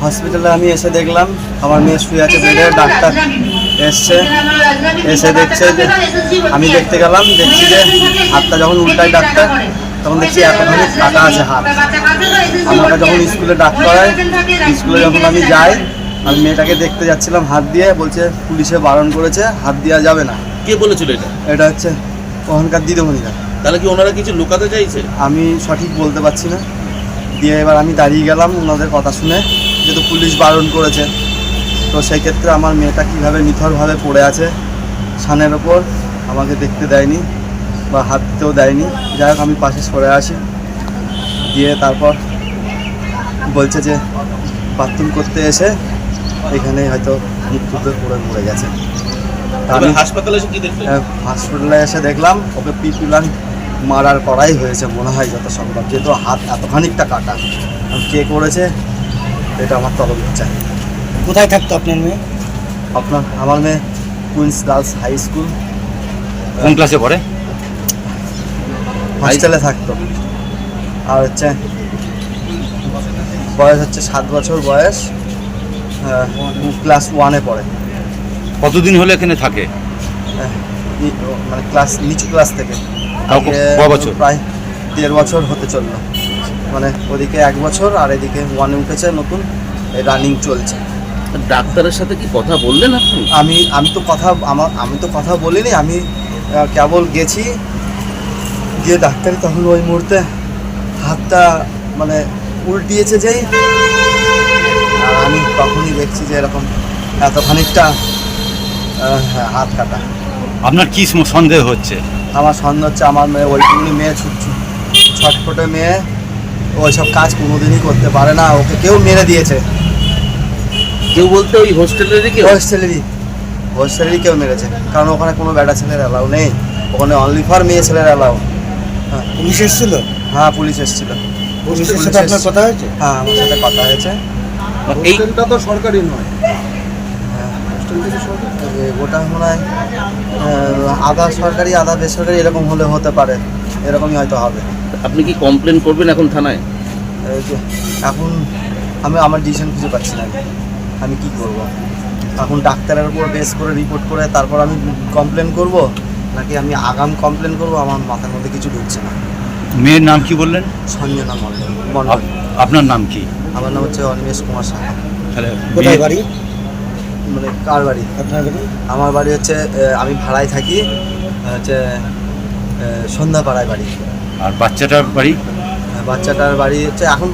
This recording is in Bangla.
হসপিটালে আমি এসে দেখলাম আমার মেয়ে শুয়ে আছে বেডে, ডাক্তার এসে দেখছে যে আমি দেখতে গেলাম, দেখছি যে হাতটা যখন উল্টায় ডাক্তার তখন দেখছি এতখানি কাটা আছে হাত। আমাকে যখন স্কুলে ডাক করায়, স্কুলে যখন আমি যাই, আমি মেয়েটাকে দেখতে যাচ্ছিলাম, হাত দিয়ে বলছে পুলিশে বারণ করেছে, হাত দেওয়া যাবে না। কে বলেছিল এটা? এটা হচ্ছে ওখানকার দিদিমণিরা। তাহলে কি ওনারা কিছু লুকাতে চাইছে? আমি সঠিক বলতে পারছি না। দিয়ে এবার আমি দাঁড়িয়ে গেলাম ওনাদের কথা শুনে, যেহেতু পুলিশ বারণ করেছে। তো সেই ক্ষেত্রে আমার মেয়েটা কীভাবে নিথরভাবে পড়ে আছে ছানের ওপর, আমাকে দেখতে দেয়নি বা হাত দিতেও দেয়নি। যাই হোক আমি পাশে সরে আসি, দিয়ে তারপর বলছে যে বাথরুম করতে এসে এখানে হয়তো মৃত্যুতে পড়ে মরে গেছে। আমি হাসপাতালে এসে কি দেখলেন? হাসপাতালে এসে দেখলাম ওকে পিপিলান মারার করাই হয়েছে মনে হয় যত সম্ভব, যেহেতু হাত এতখানিকটা কাটা। কে করেছে এটা আমার তদন্ত চাই। কোথায় থাকতো আপনার মেয়ে? আমার মেয়ে কুইন্স গার্লস হাই স্কুল। কোন ক্লাসে পড়ে? হস্টেলে থাকতো। আর হচ্ছে বয়স হচ্ছে 7 বছর বয়স, ক্লাস 1-এ পড়ে। কতদিন হলে এখানে থাকে? মানে ক্লাস নিচু ক্লাস থেকে কয় বছর? প্রায় 1.5 বছর হতে চললো। মানে ওদিকে 1 বছর আর এদিকে 1-এ উঠেছে, নতুন রানিং চলছে। ডাক্তারের সাথে কি কথা বললেন আপনি? আমি তো কথা বলিনি। আমি কেবল গেছি, গিয়ে ডাক্তারি তখন ওই মুহূর্তে হাতটা মানে উল্টিয়েছে যেই, আর আমি তখনই দেখছি যে এরকম এতখানিকটা হাত কাটা। আপনার কি সন্দেহ হচ্ছে? আমার সন্দেহ হচ্ছে আমার মেয়ে ওইটুকুনি মেয়ে, ছটফটে মেয়ে, ওইসব কাজ কোনোদিনই করতে পারে না। ওকে কেউ মেরে দিয়েছে। কেউ বলতে ওই হোস্টেলেরই কেউ? হোস্টেলেরই কেউ মেরেছে, কারণ ওখানে কোনো বেটা ছেলের অ্যালাউ নেই, ওখানে অনলি ফর মেয়ে ছেলের অ্যালাউ। হ্যাঁ, পুলিশ এসেছিল? হ্যাঁ পুলিশ এসেছিল। পুলিশের সাথে আপনার কথা হয়েছে? হ্যাঁ আমার সাথে কথা হয়েছে। এইটা তো সরকারি নয়। ওটা মনে হয় আধা সরকারি আধা বেসরকারি এরকম হলে হতে পারে, এরকমই হয়তো হবে। আপনি কি কমপ্লেন করবেন এখন থানায়? এখন আমার ডিসিশন খুঁজে পাচ্ছি না। আমি কি করব এখন? ডাক্তারের উপর বেস করে রিপোর্ট করে তারপর আমি কমপ্লেন করব, নাকি আমি আগাম কমপ্লেন করব? আমার মাথার মধ্যে কিছু ঢুকছে না। মেয়ের নাম কি বললেন? সঞ্জনা মণ্ডল। আপনার নাম কি? আমার নাম হচ্ছে অনিমেষ কুমার সাহা। তাহলে কোথায় বাড়ি? মানে কার বাড়ি? আপনার বাড়ি? আমার বাড়ি হচ্ছে আমি ভাড়ায় থাকি, হচ্ছে সন্ধ্যাপাড়ায় বাড়ি। আর বাচ্চাটার বাড়ি? বাচ্চাটার বাড়ি হচ্ছে এখন